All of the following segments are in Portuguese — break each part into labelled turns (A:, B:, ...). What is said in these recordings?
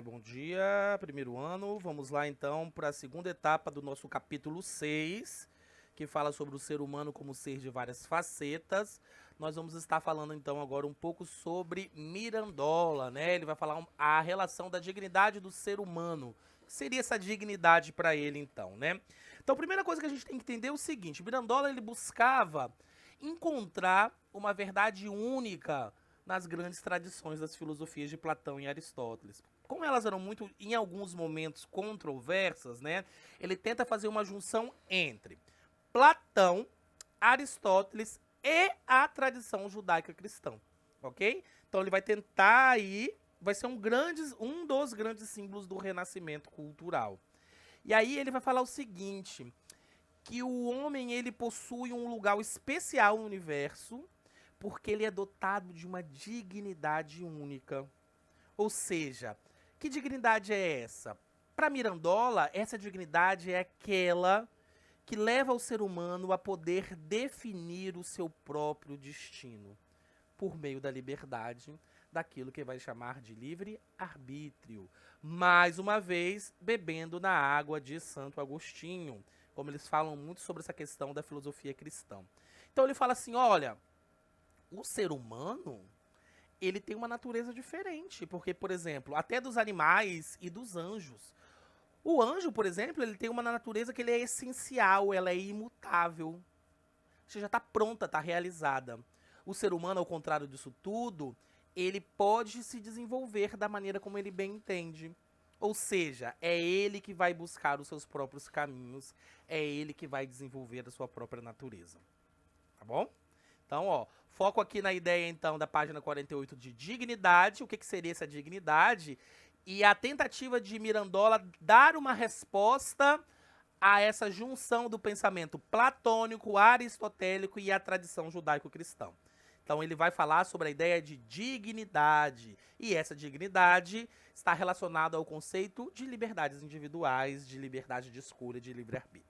A: Bom dia, primeiro ano. Vamos lá então para a segunda etapa do nosso capítulo 6, que fala sobre o ser humano como ser de várias facetas. Nós vamos estar falando então agora um pouco sobre Mirandola, né? Ele vai falar a relação da dignidade do ser humano. O que seria essa dignidade para ele então, né? Então, a primeira coisa que a gente tem que entender é o seguinte: Mirandola ele buscava encontrar uma verdade única nas grandes tradições das filosofias de Platão e Aristóteles. Como elas eram muito, em alguns momentos, controversas, né? Ele tenta fazer uma junção entre Platão, Aristóteles e a tradição judaica cristã, ok? Então ele vai tentar aí, vai ser um dos grandes símbolos do renascimento cultural. E aí ele vai falar o seguinte, que o homem ele possui um lugar especial no universo, porque ele é dotado de uma dignidade única. Ou seja, que dignidade é essa? Para Mirandola, essa dignidade é aquela que leva o ser humano a poder definir o seu próprio destino por meio da liberdade, daquilo que vai chamar de livre arbítrio. Mais uma vez, bebendo na água de Santo Agostinho, como eles falam muito sobre essa questão da filosofia cristã. Então ele fala assim, olha, o ser humano, ele tem uma natureza diferente, porque, por exemplo, até dos animais e dos anjos. O anjo, por exemplo, ele tem uma natureza que ele é essencial, ela é imutável. Você já está pronta, está realizada. O ser humano, ao contrário disso tudo, ele pode se desenvolver da maneira como ele bem entende. Ou seja, é ele que vai buscar os seus próprios caminhos, é ele que vai desenvolver a sua própria natureza. Tá bom? Então, ó, foco aqui na ideia, então, da página 48 de dignidade. O que seria essa dignidade? E a tentativa de Mirandola dar uma resposta a essa junção do pensamento platônico, aristotélico e a tradição judaico-cristã. Então, ele vai falar sobre a ideia de dignidade. E essa dignidade está relacionada ao conceito de liberdades individuais, de liberdade de escolha, de livre-arbítrio.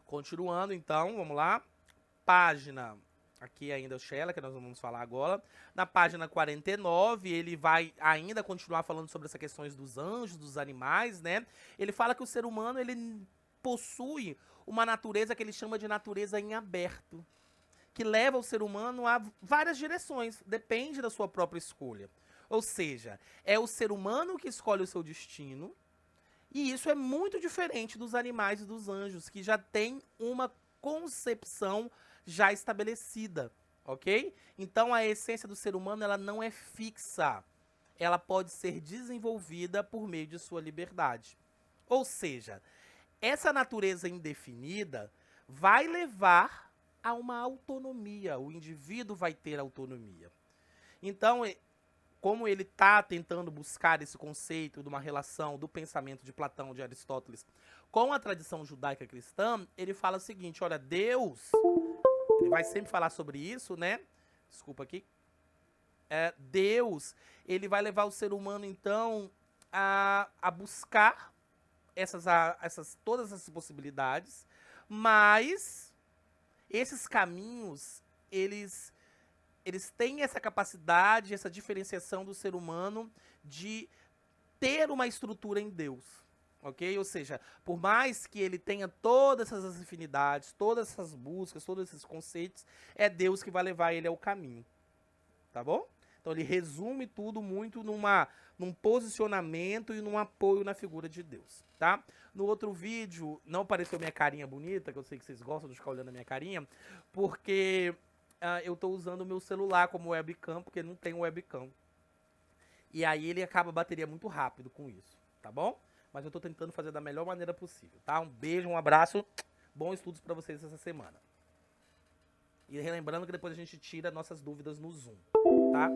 A: Continuando, então, vamos lá. Página, aqui ainda o Shella, que nós vamos falar agora. Na página 49, ele vai ainda continuar falando sobre essas questões dos anjos, dos animais, né? Ele fala que o ser humano, ele possui uma natureza que ele chama de natureza em aberto, que leva o ser humano a várias direções, depende da sua própria escolha. Ou seja, é o ser humano que escolhe o seu destino, e isso é muito diferente dos animais e dos anjos, que já têm uma concepção já estabelecida, ok? Então a essência do ser humano ela não é fixa, ela pode ser desenvolvida por meio de sua liberdade. Ou seja, essa natureza indefinida vai levar a uma autonomia, o indivíduo vai ter autonomia. Então, como ele está tentando buscar esse conceito de uma relação do pensamento de Platão, de Aristóteles, com a tradição judaica cristã, ele fala o seguinte, olha, Deus, ele vai sempre falar sobre isso, né? Desculpa aqui. Deus, ele vai levar o ser humano, então, a buscar todas essas possibilidades, mas esses caminhos, eles têm essa capacidade, essa diferenciação do ser humano de ter uma estrutura em Deus, ok? Ou seja, por mais que ele tenha todas essas afinidades, todas essas buscas, todos esses conceitos, é Deus que vai levar ele ao caminho, tá bom? Então ele resume tudo muito num posicionamento e num apoio na figura de Deus, tá? No outro vídeo, não apareceu minha carinha bonita, que eu sei que vocês gostam de ficar olhando a minha carinha, porque eu tô usando o meu celular como webcam, porque não tem webcam. E aí ele acaba a bateria muito rápido com isso, tá bom? Mas eu tô tentando fazer da melhor maneira possível, tá? Um beijo, um abraço, bons estudos para vocês essa semana. E relembrando que depois a gente tira nossas dúvidas no Zoom, tá?